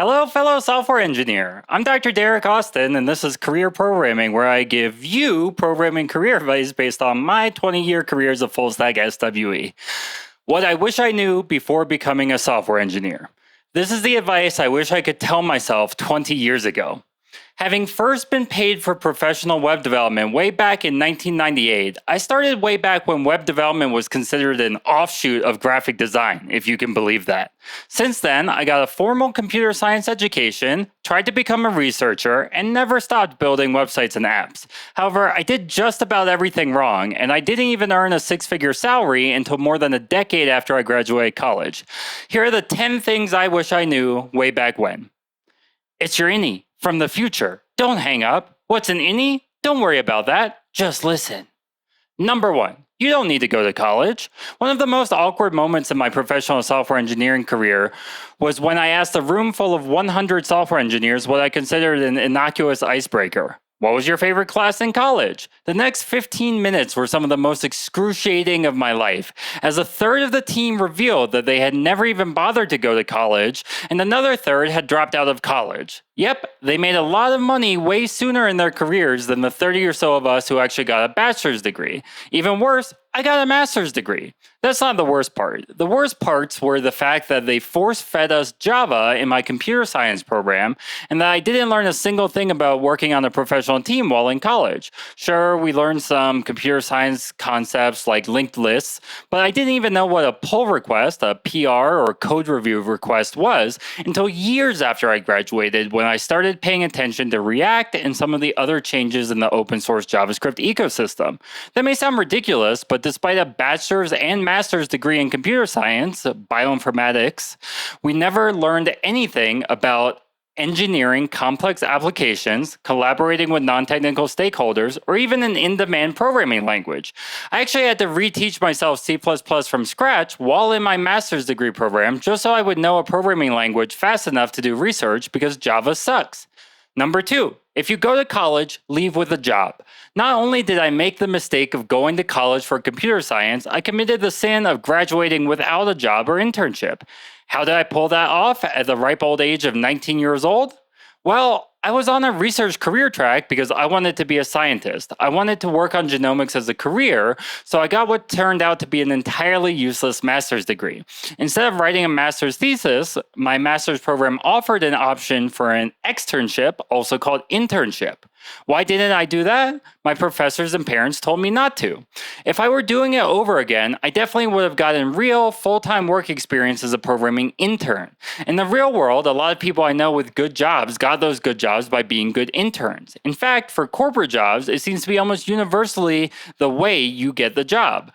Hello, fellow software engineer. I'm Dr. Derek Austin, and this is Career Programming, where I give you programming career advice based on my 20-year career as a full-stack SWE. What I wish I knew before becoming a software engineer. This is the advice I wish I could tell myself 20 years ago. Having first been paid for professional web development way back in 1998, I started way back when web development was considered an offshoot of graphic design, if you can believe that. Since then, I got a formal computer science education, tried to become a researcher, and never stopped building websites and apps. However, I did just about everything wrong, and I didn't even earn a six-figure salary until more than a decade after I graduated college. Here are the 10 things I wish I knew way back when. It's your innie. From the future. Don't hang up. What's an innie? Don't worry about that. Just listen. Number 1. You don't need to go to college. One of the most awkward moments in my professional software engineering career was when I asked a room full of 100 software engineers what I considered an innocuous icebreaker. What was your favorite class in college? The next 15 minutes were some of the most excruciating of my life, as a third of the team revealed that they had never even bothered to go to college, and another third had dropped out of college. Yep, they made a lot of money way sooner in their careers than the 30 or so of us who actually got a bachelor's degree. Even worse, I got a master's degree. That's not the worst part. The worst parts were the fact that they force-fed us Java in my computer science program, and that I didn't learn a single thing about working on a professional team while in college. Sure, we learned some computer science concepts like linked lists, but I didn't even know what a pull request, a PR or code review request was until years after I graduated, when I started paying attention to React and some of the other changes in the open source JavaScript ecosystem. That may sound ridiculous, but despite a bachelor's and master's degree in computer science, Bioinformatics, we never learned anything about engineering complex applications, collaborating with non-technical stakeholders, or even an in-demand programming language. I actually had to reteach myself C++ from scratch while in my master's degree program just so I would know a programming language fast enough to do research because Java sucks. Number 2, if you go to college, leave with a job. Not only did I make the mistake of going to college for computer science, I committed the sin of graduating without a job or internship. How did I pull that off at the ripe old age of 19 years old? Well, I was on a research career track because I wanted to be a scientist. I wanted to work on genomics as a career, so I got what turned out to be an entirely useless master's degree. Instead of writing a master's thesis, my master's program offered an option for an externship, also called internship. Why didn't I do that? My professors and parents told me not to. If I were doing it over again, I definitely would have gotten real full-time work experience as a programming intern. In the real world, a lot of people I know with good jobs got those good jobs by being good interns. In fact, for corporate jobs, it seems to be almost universally the way you get the job.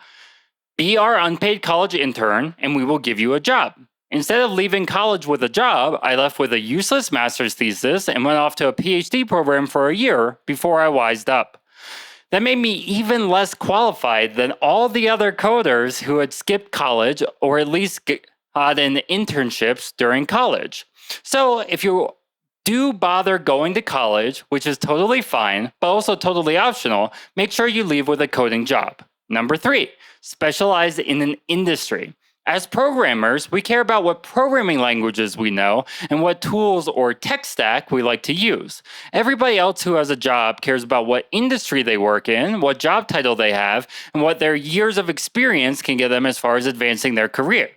Be our unpaid college intern, and we will give you a job. Instead of leaving college with a job, I left with a useless master's thesis and went off to a PhD program for a year before I wised up. That made me even less qualified than all the other coders who had skipped college or at least gotten internships during college. So if you do bother going to college, which is totally fine, but also totally optional, make sure you leave with a coding job. Number 3, specialize in an industry. As programmers, we care about what programming languages we know and what tools or tech stack we like to use. Everybody else who has a job cares about what industry they work in, what job title they have, and what their years of experience can get them as far as advancing their career.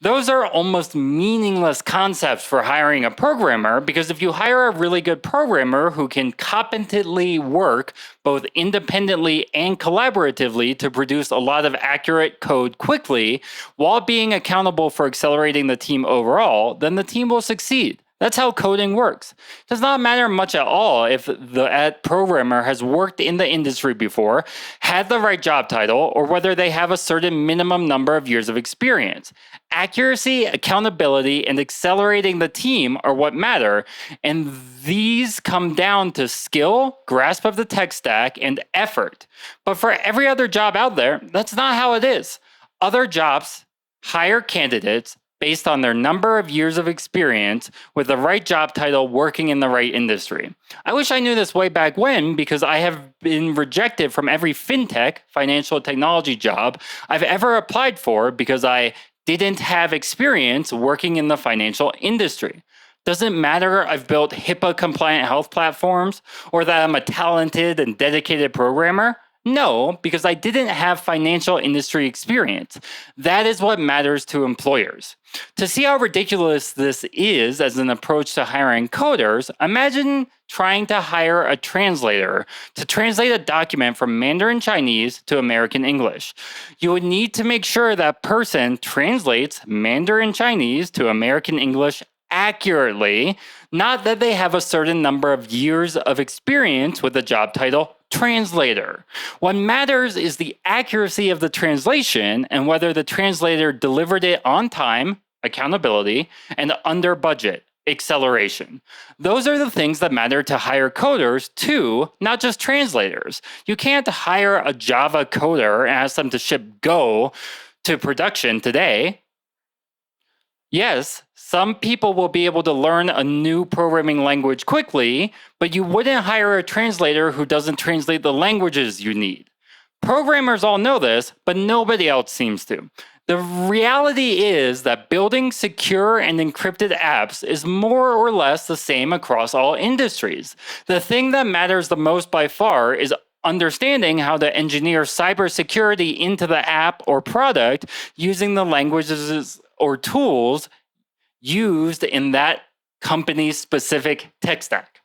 Those are almost meaningless concepts for hiring a programmer, because if you hire a really good programmer who can competently work both independently and collaboratively to produce a lot of accurate code quickly while being accountable for accelerating the team overall, then the team will succeed. That's how coding works. It does not matter much at all if the programmer has worked in the industry before, had the right job title, or whether they have a certain minimum number of years of experience. Accuracy, accountability, and accelerating the team are what matter, and these come down to skill, grasp of the tech stack, and effort. But for every other job out there, that's not how it is. Other jobs hire candidates based on their number of years of experience with the right job title working in the right industry. I wish I knew this way back when, because I have been rejected from every fintech, financial technology job I've ever applied for because I didn't have experience working in the financial industry. Does it matter I've built HIPAA-compliant health platforms or that I'm a talented and dedicated programmer? No, because I didn't have financial industry experience. That is what matters to employers. To see how ridiculous this is as an approach to hiring coders, imagine trying to hire a translator to translate a document from Mandarin Chinese to American English. You would need to make sure that person translates Mandarin Chinese to American English accurately, not that they have a certain number of years of experience with the job title translator. What matters is the accuracy of the translation and whether the translator delivered it on time, accountability, and under budget, acceleration. Those are the things that matter to hire coders too, not just translators. You can't hire a Java coder and ask them to ship Go to production today. Yes, some people will be able to learn a new programming language quickly, but you wouldn't hire a translator who doesn't translate the languages you need. Programmers all know this, but nobody else seems to. The reality is that building secure and encrypted apps is more or less the same across all industries. The thing that matters the most by far is understanding how to engineer cybersecurity into the app or product using the languages or tools used in that company's specific tech stack.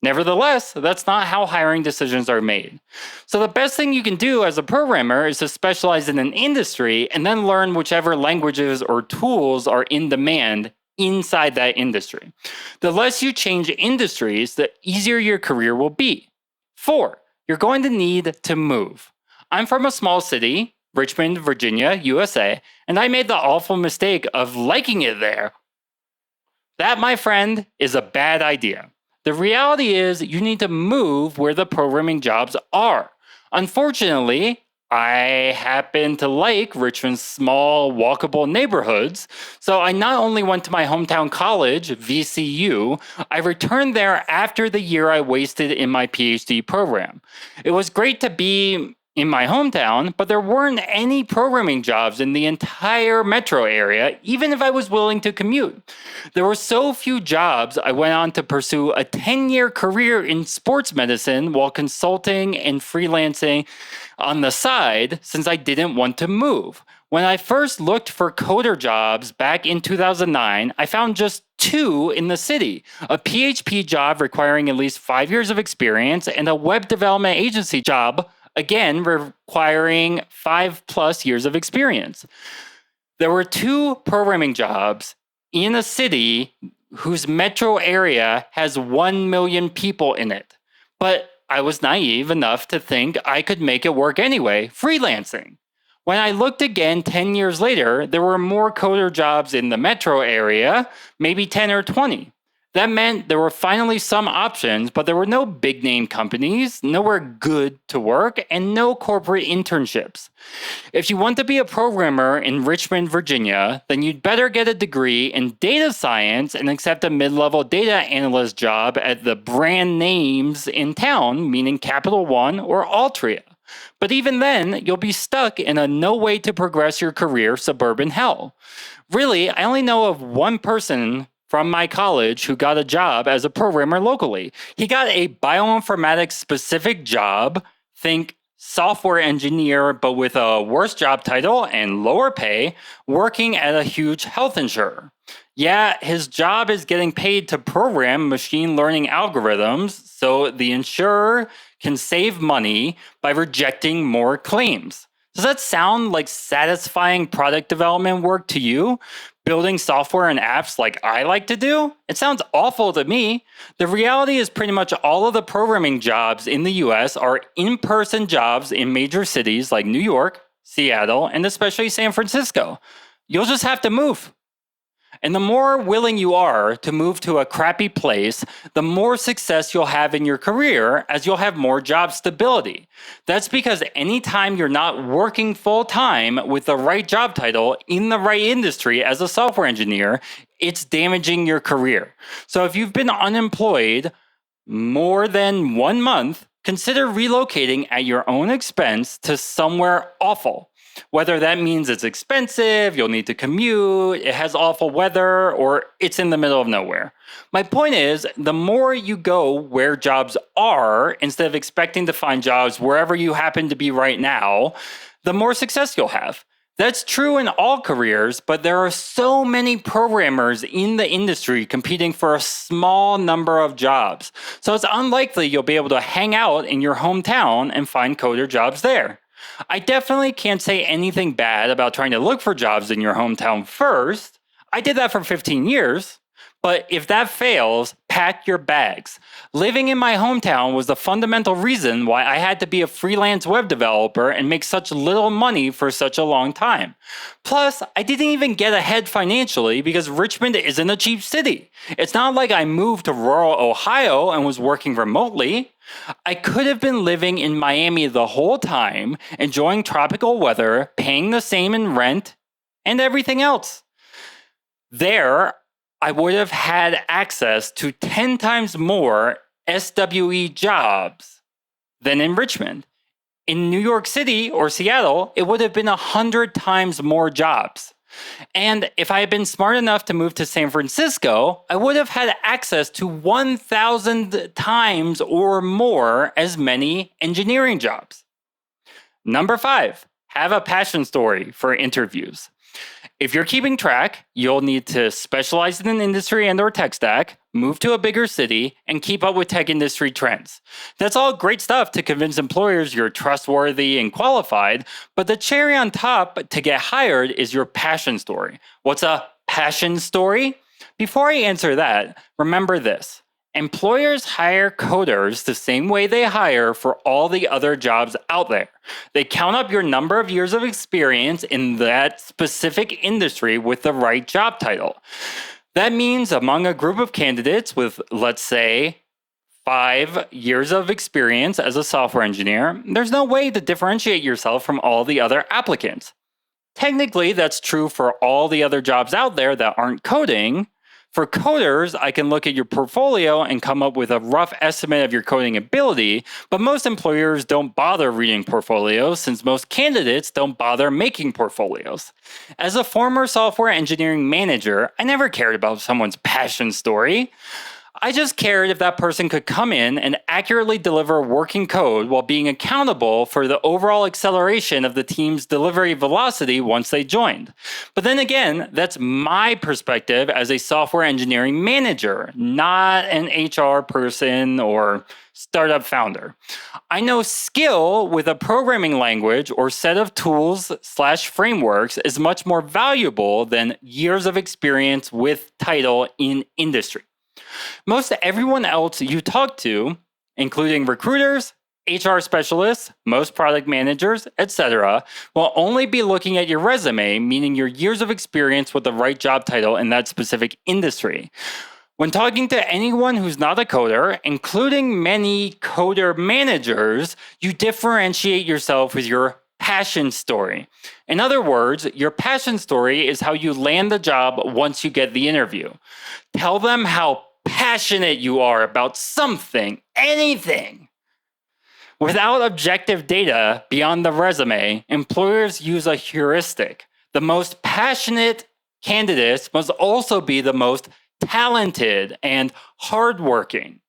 Nevertheless, that's not how hiring decisions are made. So the best thing you can do as a programmer is to specialize in an industry and then learn whichever languages or tools are in demand inside that industry. The less you change industries, the easier your career will be. 4, you're going to need to move. I'm from a small city, Richmond, Virginia, USA, and I made the awful mistake of liking it there. That, my friend, is a bad idea. The reality is you need to move where the programming jobs are. Unfortunately, I happen to like Richmond's small, walkable neighborhoods, so I not only went to my hometown college, VCU, I returned there after the year I wasted in my PhD program. It was great to be in my hometown, but there weren't any programming jobs in the entire metro area, even if I was willing to commute. There were so few jobs, I went on to pursue a 10-year career in sports medicine while consulting and freelancing on the side since I didn't want to move. When I first looked for coder jobs back in 2009, I found just 2 in the city, a PHP job requiring at least 5 years of experience and a web development agency job, again, requiring 5+ years of experience. There were 2 programming jobs in a city whose metro area has 1 million people in it. But I was naive enough to think I could make it work anyway, freelancing. When I looked again 10 years later, there were more coder jobs in the metro area, maybe 10 or 20. That meant there were finally some options, but there were no big name companies, nowhere good to work, and no corporate internships. If you want to be a programmer in Richmond, Virginia, then you'd better get a degree in data science and accept a mid-level data analyst job at the brand names in town, meaning Capital One or Altria. But even then, you'll be stuck in a no way to progress your career suburban hell. Really, I only know of one person from my college who got a job as a programmer locally. He got a bioinformatics specific job, think software engineer, but with a worse job title and lower pay, working at a huge health insurer. Yeah, his job is getting paid to program machine learning algorithms so the insurer can save money by rejecting more claims. Does that sound like satisfying product development work to you? Building software and apps like I like to do? It sounds awful to me. The reality is pretty much all of the programming jobs in the US are in-person jobs in major cities like New York, Seattle, and especially San Francisco. You'll just have to move. And the more willing you are to move to a crappy place, the more success you'll have in your career as you'll have more job stability. That's because anytime you're not working full time with the right job title in the right industry as a software engineer, it's damaging your career. So if you've been unemployed more than 1 month, consider relocating at your own expense to somewhere awful. Whether that means it's expensive, you'll need to commute, it has awful weather, or it's in the middle of nowhere. My point is, the more you go where jobs are, instead of expecting to find jobs wherever you happen to be right now, the more success you'll have. That's true in all careers, but there are so many programmers in the industry competing for a small number of jobs. So it's unlikely you'll be able to hang out in your hometown and find coder jobs there. I definitely can't say anything bad about trying to look for jobs in your hometown first. I did that for 15 years. But if that fails, pack your bags. Living in my hometown was the fundamental reason why I had to be a freelance web developer and make such little money for such a long time. Plus, I didn't even get ahead financially because Richmond isn't a cheap city. It's not like I moved to rural Ohio and was working remotely. I could have been living in Miami the whole time, enjoying tropical weather, paying the same in rent, and everything else. There, I would have had access to 10 times more SWE jobs than in Richmond. In New York City or Seattle, it would have been 100 times more jobs. And if I had been smart enough to move to San Francisco, I would have had access to 1,000 times or more as many engineering jobs. Number 5, have a passion story for interviews. If you're keeping track, you'll need to specialize in an industry and/or tech stack, move to a bigger city, and keep up with tech industry trends. That's all great stuff to convince employers you're trustworthy and qualified, but the cherry on top to get hired is your passion story. What's a passion story? Before I answer that, remember this. Employers hire coders the same way they hire for all the other jobs out there. They count up your number of years of experience in that specific industry with the right job title. That means among a group of candidates with, let's say, 5 years of experience as a software engineer, there's no way to differentiate yourself from all the other applicants. Technically, that's true for all the other jobs out there that aren't coding. For coders, I can look at your portfolio and come up with a rough estimate of your coding ability, but most employers don't bother reading portfolios since most candidates don't bother making portfolios. As a former software engineering manager, I never cared about someone's passion story. I just cared if that person could come in and accurately deliver working code while being accountable for the overall acceleration of the team's delivery velocity once they joined. But then again, that's my perspective as a software engineering manager, not an HR person or startup founder. I know skill with a programming language or set of tools/frameworks is much more valuable than years of experience with title in industry. Most everyone else you talk to, including recruiters, HR specialists, most product managers, etc., will only be looking at your resume, meaning your years of experience with the right job title in that specific industry. When talking to anyone who's not a coder, including many coder managers, you differentiate yourself with your passion story. In other words, your passion story is how you land the job once you get the interview. Tell them how passionate you are about something, anything. Without objective data beyond the resume, employers use a heuristic. The most passionate candidates must also be the most talented and hardworking.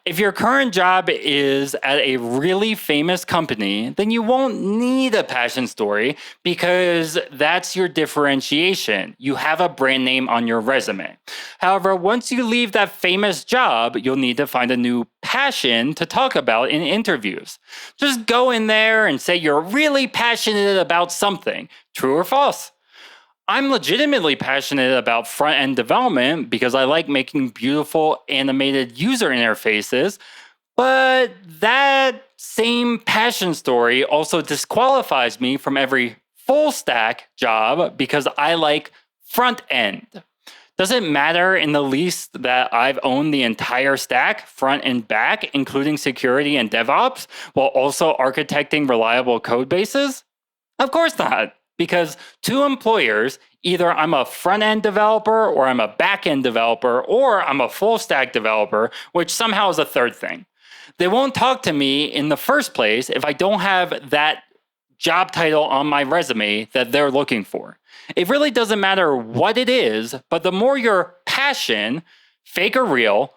If your current job is at a really famous company, then you won't need a passion story because that's your differentiation. You have a brand name on your resume. However, once you leave that famous job, you'll need to find a new passion to talk about in interviews. Just go in there and say you're really passionate about something, true or false. I'm legitimately passionate about front-end development because I like making beautiful animated user interfaces, but that same passion story also disqualifies me from every full-stack job because I like front-end. Does it matter in the least that I've owned the entire stack, front and back, including security and DevOps, while also architecting reliable code bases? Of course not. Because to employers, either I'm a front-end developer or I'm a back-end developer or I'm a full-stack developer, which somehow is a third thing. They won't talk to me in the first place if I don't have that job title on my resume that they're looking for. It really doesn't matter what it is, but the more your passion, fake or real,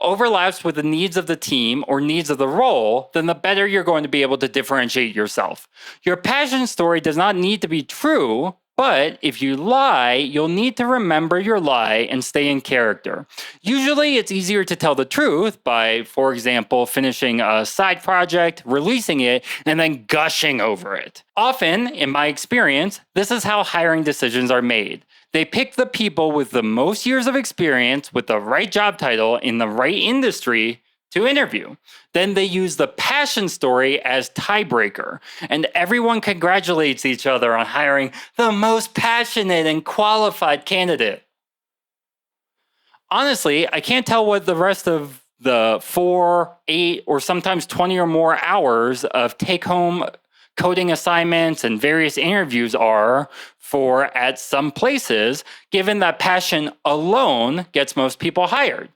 overlaps with the needs of the team or needs of the role, then the better you're going to be able to differentiate yourself. Your passion story does not need to be true, but if you lie, you'll need to remember your lie and stay in character. Usually, it's easier to tell the truth by, for example, finishing a side project, releasing it, and then gushing over it. Often, in my experience, this is how hiring decisions are made. They pick the people with the most years of experience with the right job title in the right industry to interview. Then they use the passion story as tiebreaker, and everyone congratulates each other on hiring the most passionate and qualified candidate. Honestly, I can't tell what the rest of the 4, 8, or sometimes 20 or more hours of take-home coding assignments and various interviews are for at some places, given that passion alone gets most people hired.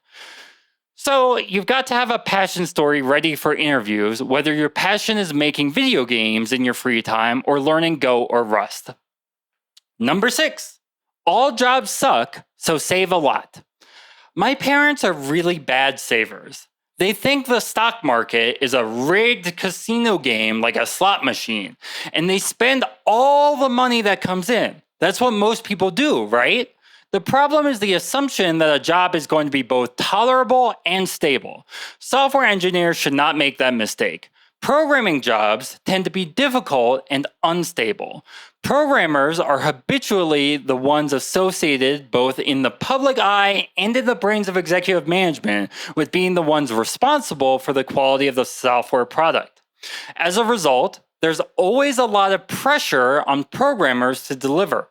So you've got to have a passion story ready for interviews, whether your passion is making video games in your free time or learning Go or Rust. Number 6, all jobs suck, so save a lot. My parents are really bad savers. They think the stock market is a rigged casino game like a slot machine, and they spend all the money that comes in. That's what most people do, right? The problem is the assumption that a job is going to be both tolerable and stable. Software engineers should not make that mistake. Programming jobs tend to be difficult and unstable. Programmers are habitually the ones associated both in the public eye and in the brains of executive management with being the ones responsible for the quality of the software product. As a result, there's always a lot of pressure on programmers to deliver.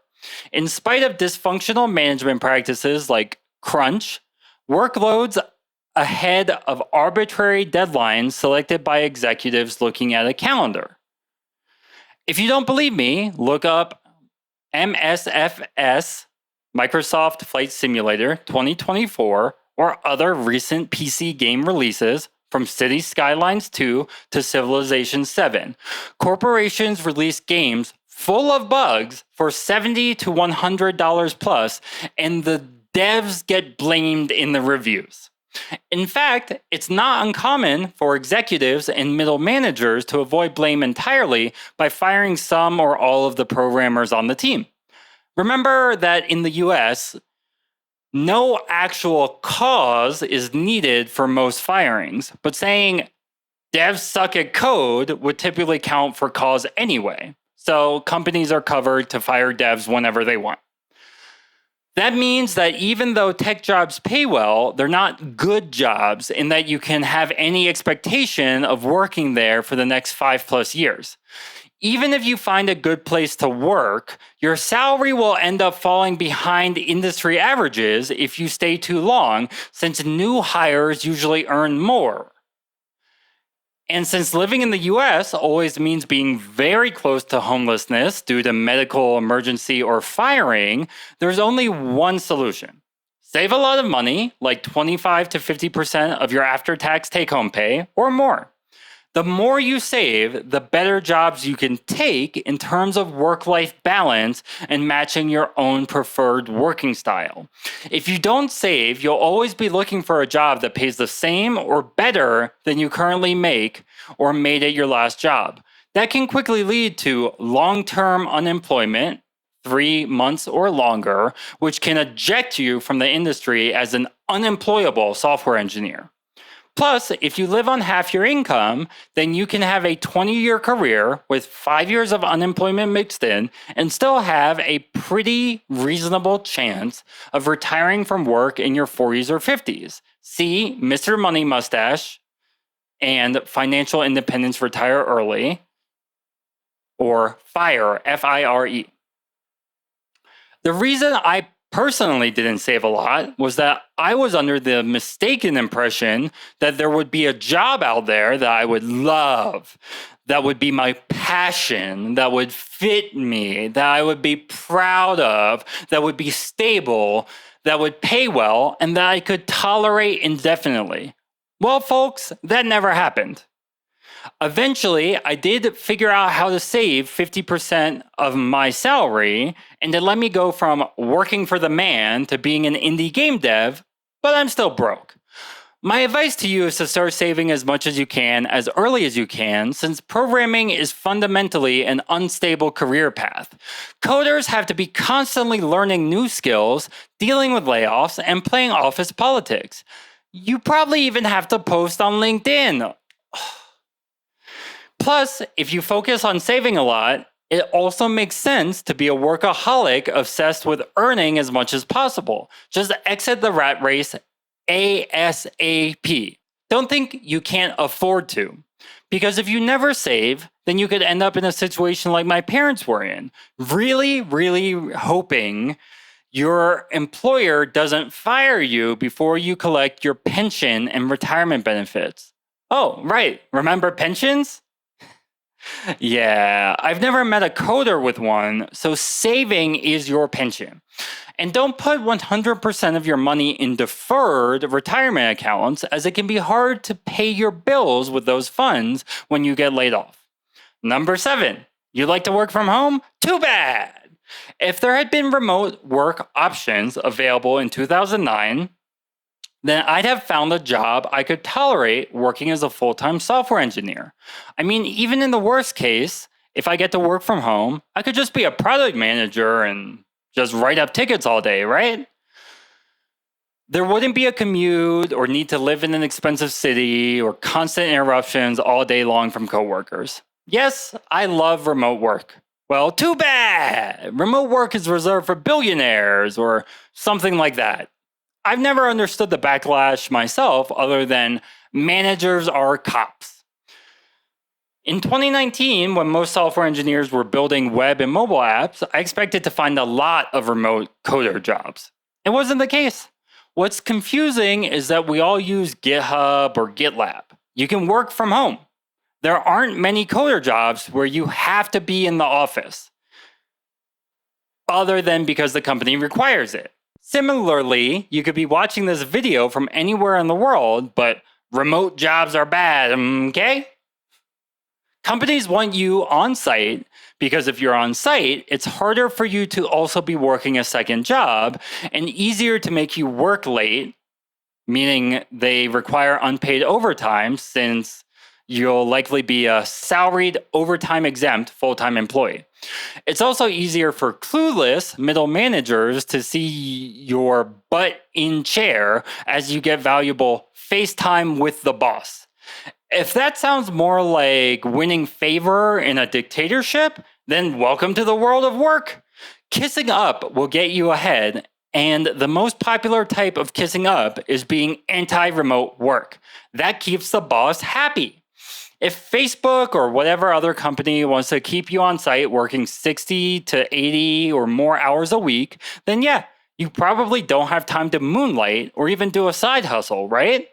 In spite of dysfunctional management practices like crunch, workloads ahead of arbitrary deadlines selected by executives looking at a calendar. If you don't believe me, look up MSFS, Microsoft Flight Simulator 2024, or other recent PC game releases from City Skylines 2 to Civilization 7. Corporations release games full of bugs for $70 to $100 plus, and the devs get blamed in the reviews. In fact, it's not uncommon for executives and middle managers to avoid blame entirely by firing some or all of the programmers on the team. Remember that in the US, no actual cause is needed for most firings, but saying devs suck at code would typically count for cause anyway. So companies are covered to fire devs whenever they want. That means that even though tech jobs pay well, they're not good jobs in that you can have any expectation of working there for the next 5+ years. Even if you find a good place to work, your salary will end up falling behind industry averages if you stay too long, since new hires usually earn more. And since living in the US always means being very close to homelessness due to medical emergency or firing, there's only one solution. Save a lot of money, like 25 to 50% of your after-tax take-home pay or more. The more you save, the better jobs you can take in terms of work-life balance and matching your own preferred working style. If you don't save, you'll always be looking for a job that pays the same or better than you currently make or made at your last job. That can quickly lead to long-term unemployment, 3 months or longer, which can eject you from the industry as an unemployable software engineer. Plus, if you live on half your income, then you can have a 20-year career with 5 years of unemployment mixed in and still have a pretty reasonable chance of retiring from work in your 40s or 50s. See Mr. Money Mustache and Financial Independence Retire Early, or FIRE, F-I-R-E. The reason I personally didn't save a lot was that I was under the mistaken impression that there would be a job out there that I would love, that would be my passion, that would fit me, that I would be proud of, that would be stable, that would pay well, and that I could tolerate indefinitely. Well, folks, that never happened. Eventually, I did figure out how to save 50% of my salary, and it let me go from working for the man to being an indie game dev, but I'm still broke. My advice to you is to start saving as much as you can, as early as you can, since programming is fundamentally an unstable career path. Coders have to be constantly learning new skills, dealing with layoffs, and playing office politics. You probably even have to post on LinkedIn. Plus, if you focus on saving a lot, it also makes sense to be a workaholic obsessed with earning as much as possible. Just exit the rat race ASAP. Don't think you can't afford to. Because if you never save, then you could end up in a situation like my parents were in, really hoping your employer doesn't fire you before you collect your pension and retirement benefits. Oh, right. Remember pensions? Yeah, I've never met a coder with one, so saving is your pension. And don't put 100% of your money in deferred retirement accounts, as it can be hard to pay your bills with those funds when you get laid off. Number 7, you like to work from home? Too bad! If there had been remote work options available in 2009, then I'd have found a job I could tolerate working as a full-time software engineer. I mean, even in the worst case, if I get to work from home, I could just be a product manager and just write up tickets all day, right? There wouldn't be a commute or need to live in an expensive city or constant interruptions all day long from coworkers. Yes, I love remote work. Well, too bad! Remote work is reserved for billionaires or something like that. I've never understood the backlash myself other than managers are cops. In 2019, when most software engineers were building web and mobile apps, I expected to find a lot of remote coder jobs. It wasn't the case. What's confusing is that we all use GitHub or GitLab. You can work from home. There aren't many coder jobs where you have to be in the office, other than because the company requires it. Similarly, you could be watching this video from anywhere in the world, but remote jobs are bad, okay? Companies want you on site because if you're on site, it's harder for you to also be working a second job and easier to make you work late, meaning they require unpaid overtime since you'll likely be a salaried, overtime exempt full-time employee. It's also easier for clueless middle managers to see your butt in chair as you get valuable FaceTime with the boss. If that sounds more like winning favor in a dictatorship, then welcome to the world of work. Kissing up will get you ahead, and the most popular type of kissing up is being anti-remote work. That keeps the boss happy. If Facebook or whatever other company wants to keep you on site working 60 to 80 or more hours a week, then yeah, you probably don't have time to moonlight or even do a side hustle, right?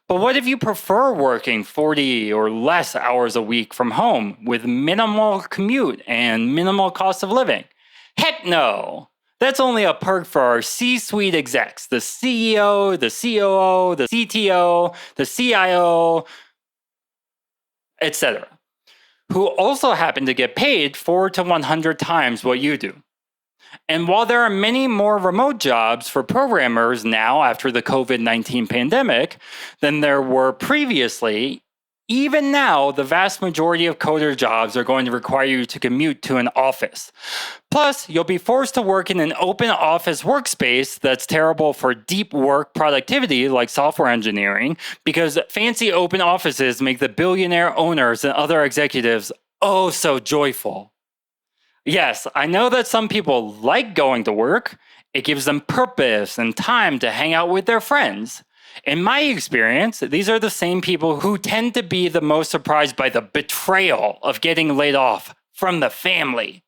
But what if you prefer working 40 or less hours a week from home with minimal commute and minimal cost of living? Heck no! That's only a perk for our C-suite execs, the CEO, the COO, the CTO, the CIO, etc., who also happen to get paid 4 to 100 times what you do. And while there are many more remote jobs for programmers now after the COVID-19 pandemic than there were previously, even now, the vast majority of coder jobs are going to require you to commute to an office. Plus, you'll be forced to work in an open office workspace that's terrible for deep work productivity like software engineering, because fancy open offices make the billionaire owners and other executives oh so joyful. Yes, I know that some people like going to work. It gives them purpose and time to hang out with their friends. In my experience, these are the same people who tend to be the most surprised by the betrayal of getting laid off from the family.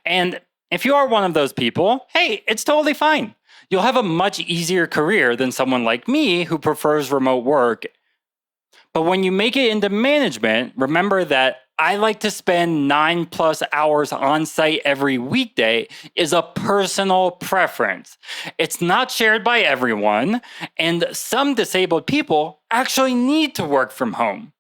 And if you are one of those people, hey, it's totally fine. You'll have a much easier career than someone like me who prefers remote work. But when you make it into management, remember that I like to spend 9+ hours on site every weekday is a personal preference. It's not shared by everyone, and some disabled people actually need to work from home.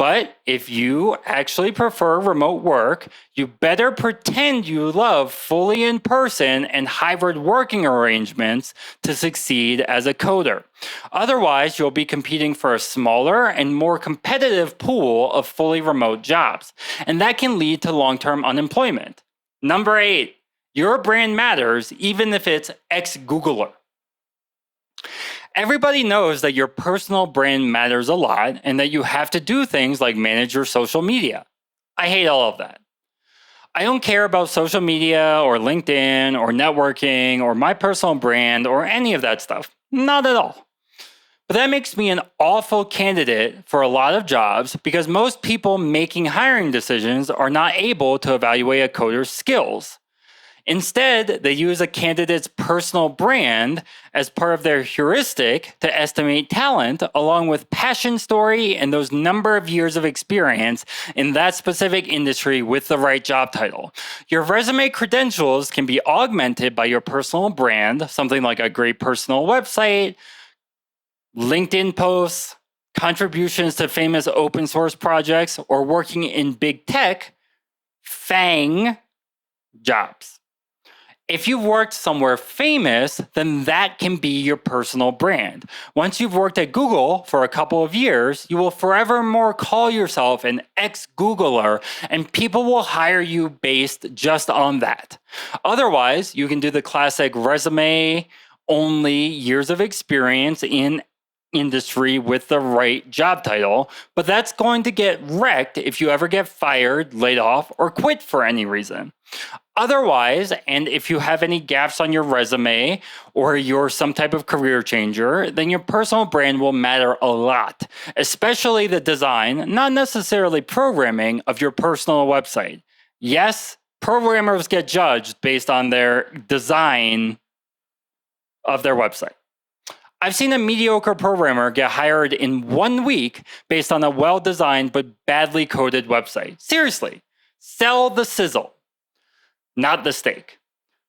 But if you actually prefer remote work, you better pretend you love fully in-person and hybrid working arrangements to succeed as a coder. Otherwise, you'll be competing for a smaller and more competitive pool of fully remote jobs, and that can lead to long-term unemployment. Number 8, your brand matters even if it's ex-Googler. Everybody knows that your personal brand matters a lot and that you have to do things like manage your social media. I hate all of that. I don't care about social media or LinkedIn or networking or my personal brand or any of that stuff. Not at all. But that makes me an awful candidate for a lot of jobs because most people making hiring decisions are not able to evaluate a coder's skills. Instead, they use a candidate's personal brand as part of their heuristic to estimate talent, along with passion story and those number of years of experience in that specific industry with the right job title. Your resume credentials can be augmented by your personal brand, something like a great personal website, LinkedIn posts, contributions to famous open source projects, or working in big tech, FANG jobs. If you've worked somewhere famous, then that can be your personal brand. Once you've worked at Google for a couple of years, you will forevermore call yourself an ex-Googler, and people will hire you based just on that. Otherwise, you can do the classic resume only years of experience in industry with the right job title, but that's going to get wrecked if you ever get fired, laid off, or quit for any reason. Otherwise, and if you have any gaps on your resume or you're some type of career changer, then your personal brand will matter a lot, especially the design, not necessarily programming, of your personal website. Yes, programmers get judged based on their design of their website. I've seen a mediocre programmer get hired in 1 week based on a well-designed but badly coded website. Seriously, sell the sizzle, not the steak.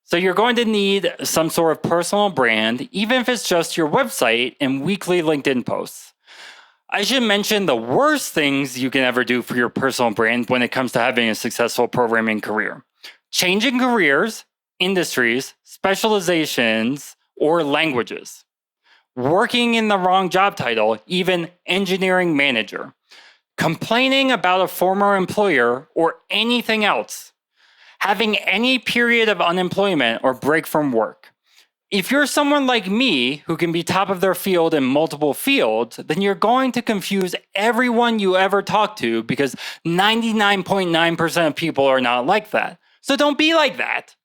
So you're going to need some sort of personal brand, even if it's just your website and weekly LinkedIn posts. I should mention the worst things you can ever do for your personal brand when it comes to having a successful programming career. Changing careers, industries, specializations, or languages. Working in the wrong job title, even engineering manager. Complaining about a former employer or anything else. Having any period of unemployment or break from work. If you're someone like me who can be top of their field in multiple fields, then you're going to confuse everyone you ever talk to because 99.9% of people are not like that. So don't be like that.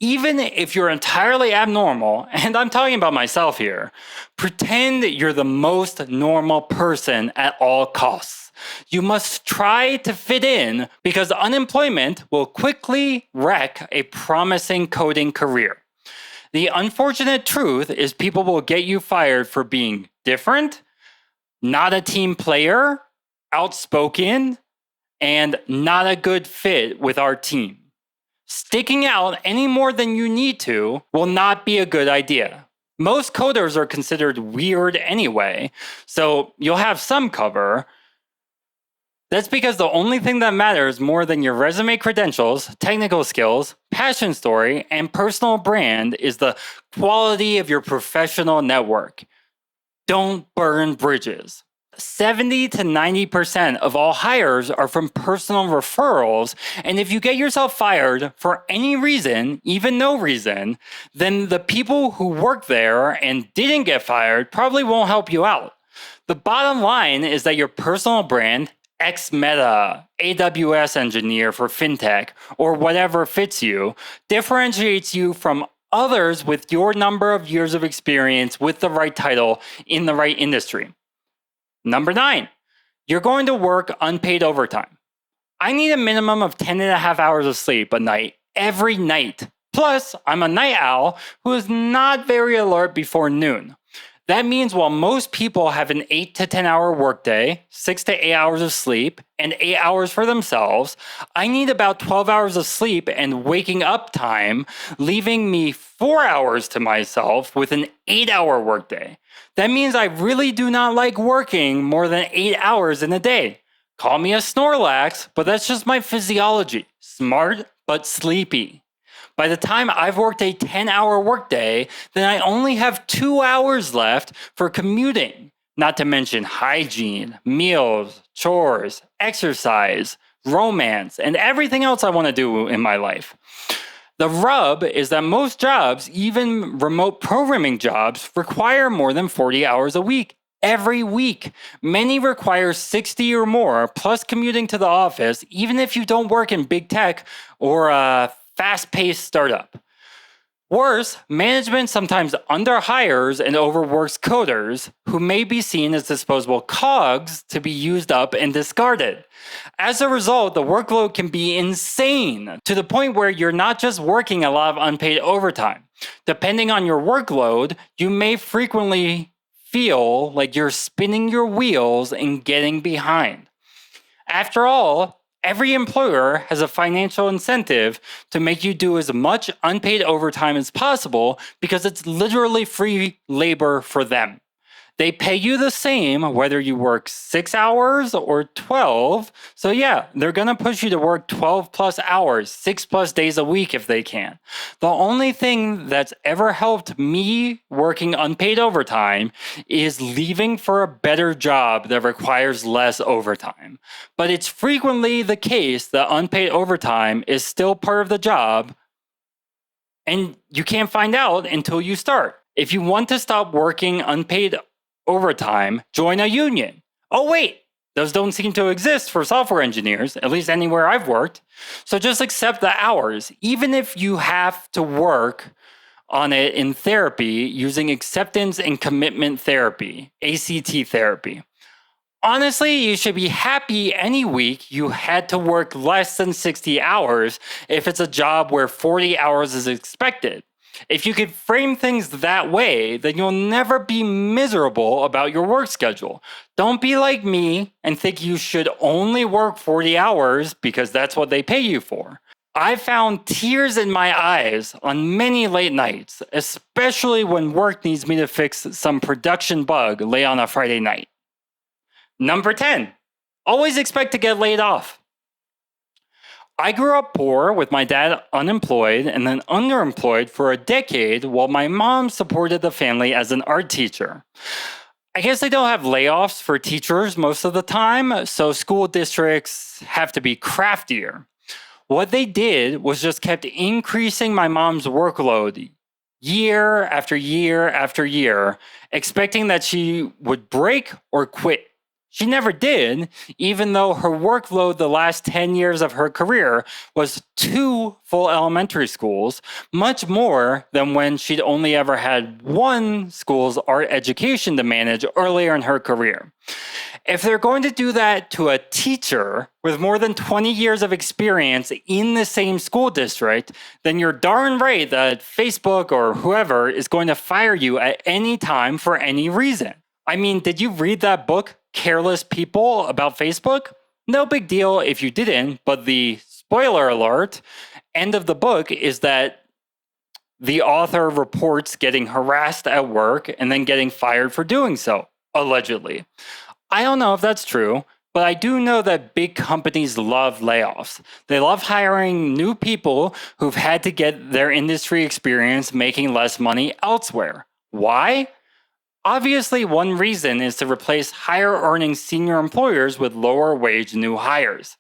Even if you're entirely abnormal, and I'm talking about myself here, pretend you're the most normal person at all costs. You must try to fit in because unemployment will quickly wreck a promising coding career. The unfortunate truth is people will get you fired for being different, not a team player, outspoken, and not a good fit with our team. Sticking out any more than you need to will not be a good idea. Most coders are considered weird anyway, so you'll have some cover. That's because the only thing that matters more than your resume credentials, technical skills, passion story, and personal brand is the quality of your professional network. Don't burn bridges. 70 to 90% of all hires are from personal referrals, and if you get yourself fired for any reason, even no reason, then the people who work there and didn't get fired probably won't help you out. The bottom line is that your personal brand, ex-Meta, AWS engineer for fintech, or whatever fits you, differentiates you from others with your number of years of experience with the right title in the right industry. Number 9, you're going to work unpaid overtime. I need a minimum of 10.5 hours of sleep a night, every night. Plus, I'm a night owl who is not very alert before noon. That means while most people have an 8 to 10 hour workday, 6 to 8 hours of sleep, and 8 hours for themselves, I need about 12 hours of sleep and waking up time, leaving me 4 hours to myself with an 8-hour workday. That means I really do not like working more than 8 hours in a day. Call me a Snorlax, but that's just my physiology. Smart, but sleepy. By the time I've worked a 10-hour workday, then I only have 2 hours left for commuting, not to mention hygiene, meals, chores, exercise, romance, and everything else I want to do in my life. The rub is that most jobs, even remote programming jobs, require more than 40 hours a week. Every week. Many require 60 or more, plus commuting to the office, even if you don't work in big tech or a fast-paced startup. Worse, management sometimes underhires and overworks coders who may be seen as disposable cogs to be used up and discarded. As a result, the workload can be insane to the point where you're not just working a lot of unpaid overtime. Depending on your workload, you may frequently feel like you're spinning your wheels and getting behind. After all, every employer has a financial incentive to make you do as much unpaid overtime as possible because it's literally free labor for them. They pay you the same whether you work 6 hours or 12. So yeah, they're going to push you to work 12 plus hours, 6 plus days a week if they can. The only thing that's ever helped me working unpaid overtime is leaving for a better job that requires less overtime. But it's frequently the case that unpaid overtime is still part of the job, and you can't find out until you start. If you want to stop working unpaid overtime, join a union. Oh wait, those don't seem to exist for software engineers, at least anywhere I've worked. So just accept the hours, even if you have to work on it in therapy using acceptance and commitment therapy, ACT therapy. Honestly, you should be happy any week you had to work less than 60 hours if it's a job where 40 hours is expected. If you could frame things that way, then you'll never be miserable about your work schedule. Don't be like me and think you should only work 40 hours because that's what they pay you for. I found tears in my eyes on many late nights, especially when work needs me to fix some production bug late on a Friday night. Number 10, always expect to get laid off. I grew up poor with my dad unemployed and then underemployed for a decade while my mom supported the family as an art teacher. I guess they don't have layoffs for teachers most of the time, so school districts have to be craftier. What they did was just kept increasing my mom's workload year after year after year, expecting that she would break or quit. She never did, even though her workload the last 10 years of her career was 2 full elementary schools, much more than when she'd only ever had 1 school's art education to manage earlier in her career. If they're going to do that to a teacher with more than 20 years of experience in the same school district, then you're darn right that Facebook or whoever is going to fire you at any time for any reason. I mean, did you read that book, Careless People, about Facebook? No big deal if you didn't, but the spoiler alert, end of the book is that the author reports getting harassed at work and then getting fired for doing so, allegedly. I don't know if that's true, but I do know that big companies love layoffs. They love hiring new people who've had to get their industry experience making less money elsewhere. Why? Obviously, one reason is to replace higher earning senior employers with lower wage new hires.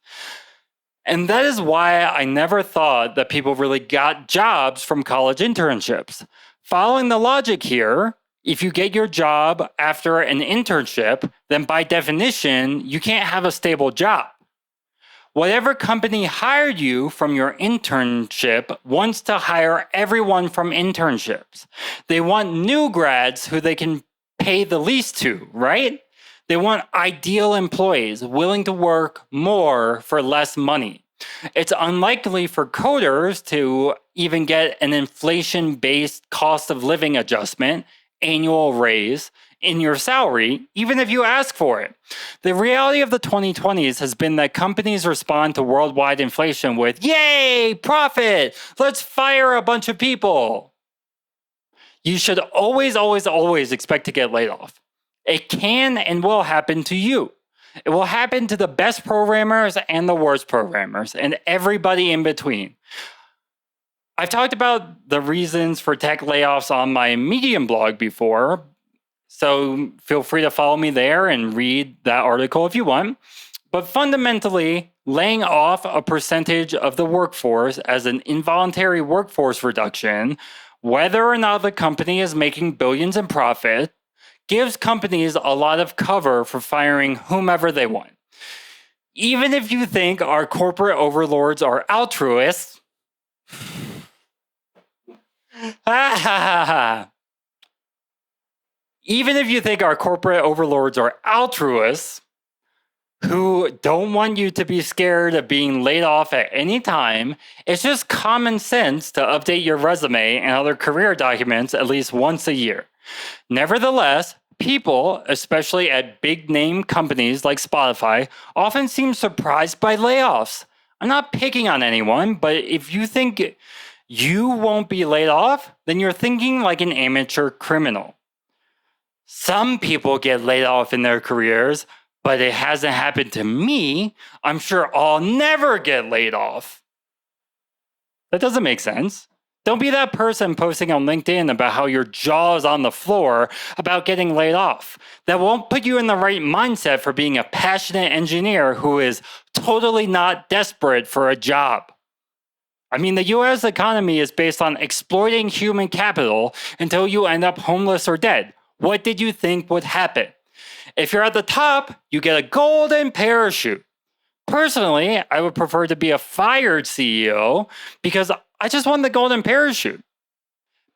And that is why I never thought that people really got jobs from college internships. Following the logic here, if you get your job after an internship, then by definition, you can't have a stable job. Whatever company hired you from your internship wants to hire everyone from internships. They want new grads who they can pay the least to, right? They want ideal employees willing to work more for less money. It's unlikely for coders to even get an inflation-based cost of living adjustment, annual raise, in your salary, even if you ask for it. The reality of the 2020s has been that companies respond to worldwide inflation with, yay, profit, let's fire a bunch of people. You should always expect to get laid off. It can and will happen to you. It will happen to the best programmers and the worst programmers and everybody in between. I've talked about the reasons for tech layoffs on my Medium blog before, so feel free to follow me there and read that article if you want. But fundamentally, laying off a percentage of the workforce as an involuntary workforce reduction, whether or not the company is making billions in profit, gives companies a lot of cover for firing whomever they want. Even if you think our corporate overlords are altruists, even if you think our corporate overlords are altruists who don't want you to be scared of being laid off at any time, it's just common sense to update your resume and other career documents at least once a year. Nevertheless, people, especially at big name companies like Spotify, often seem surprised by layoffs. I'm not picking on anyone, but if you think you won't be laid off, then you're thinking like an amateur criminal. Some people get laid off in their careers, but it hasn't happened to me. I'm sure I'll never get laid off. That doesn't make sense. Don't be that person posting on LinkedIn about how your jaw is on the floor about getting laid off. That won't put you in the right mindset for being a passionate engineer who is totally not desperate for a job. I mean, the US economy is based on exploiting human capital until you end up homeless or dead. What did you think would happen? If you're at the top, you get a golden parachute. Personally, I would prefer to be a fired CEO because I just won the golden parachute.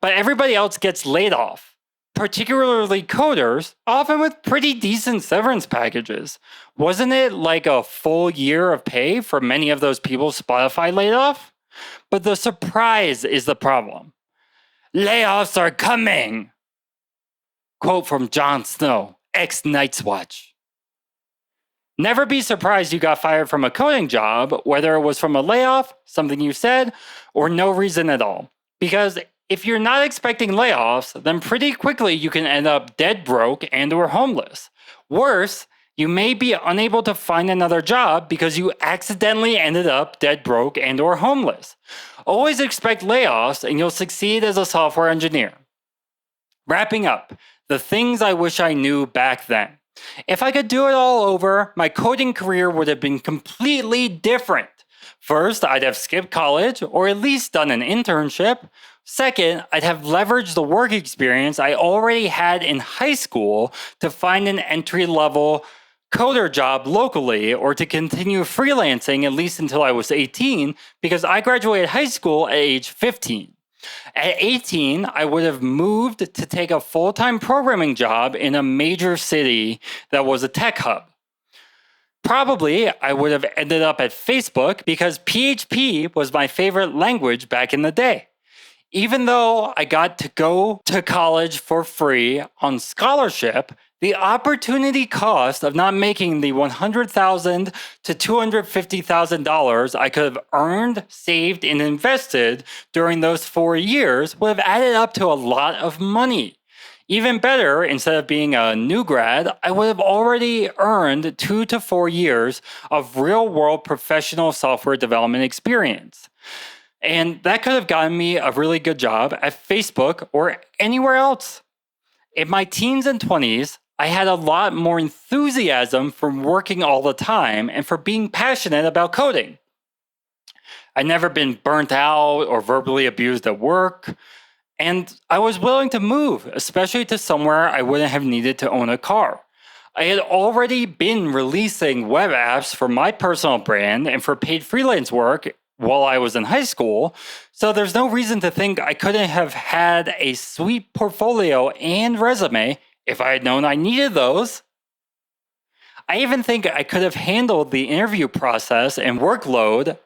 But everybody else gets laid off, particularly coders, often with pretty decent severance packages. Wasn't it like a full year of pay for many of those people Spotify laid off? But the surprise is the problem. Layoffs are coming! Quote from Jon Snow, ex-Night's Watch. Never be surprised you got fired from a coding job, whether it was from a layoff, something you said, or no reason at all. Because if you're not expecting layoffs, then pretty quickly you can end up dead broke and or homeless. Worse, you may be unable to find another job because you accidentally ended up dead broke and or homeless. Always expect layoffs and you'll succeed as a software engineer. Wrapping up, the things I wish I knew back then. If I could do it all over, my coding career would have been completely different. First, I'd have skipped college or at least done an internship. Second, I'd have leveraged the work experience I already had in high school to find an entry-level coder job locally or to continue freelancing at least until I was 18 because I graduated high school at age 15. At 18, I would have moved to take a full-time programming job in a major city that was a tech hub. Probably, I would have ended up at Facebook because PHP was my favorite language back in the day. Even though I got to go to college for free on scholarship, the opportunity cost of not making the $100,000 to $250,000 I could have earned, saved, and invested during those 4 years would have added up to a lot of money. Even better, instead of being a new grad, I would have already earned 2 to 4 years of real-world professional software development experience. And that could have gotten me a really good job at Facebook or anywhere else. In my teens and 20s, I had a lot more enthusiasm for working all the time and for being passionate about coding. I'd never been burnt out or verbally abused at work, and I was willing to move, especially to somewhere I wouldn't have needed to own a car. I had already been releasing web apps for my personal brand and for paid freelance work while I was in high school, so there's no reason to think I couldn't have had a sweet portfolio and resume if I had known I needed those. I even think I could have handled the interview process and workload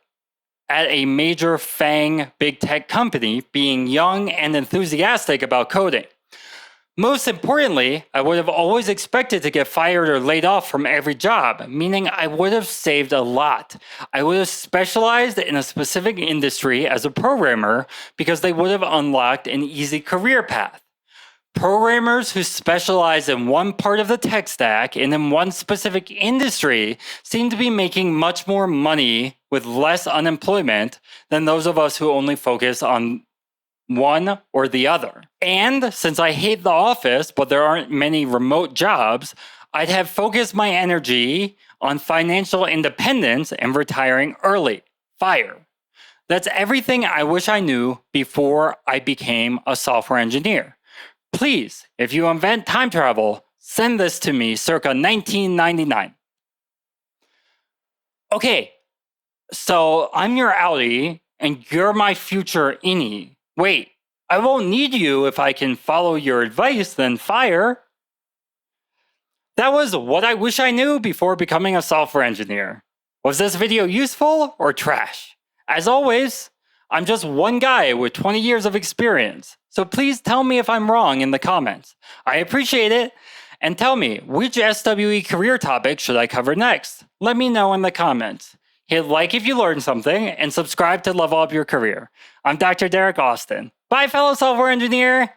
at a major FAANG big tech company, being young and enthusiastic about coding. Most importantly, I would have always expected to get fired or laid off from every job, meaning I would have saved a lot. I would have specialized in a specific industry as a programmer because they would have unlocked an easy career path. Programmers who specialize in one part of the tech stack and in one specific industry seem to be making much more money with less unemployment than those of us who only focus on one or the other. And since I hate the office, but there aren't many remote jobs, I'd have focused my energy on financial independence and retiring early. FIRE. That's everything I wish I knew before I became a software engineer. Please, if you invent time travel, send this to me circa 1999. Okay, so I'm your outie and you're my future innie. Wait, I won't need you if I can follow your advice, then FIRE. That was what I wish I knew before becoming a software engineer. Was this video useful or trash? As always, I'm just one guy with 20 years of experience, so please tell me if I'm wrong in the comments. I appreciate it, and tell me which SWE career topic should I cover next? Let me know in the comments. Hit like if you learned something, and subscribe to level up your career. I'm Dr. Derek Austin. Bye, fellow software engineer!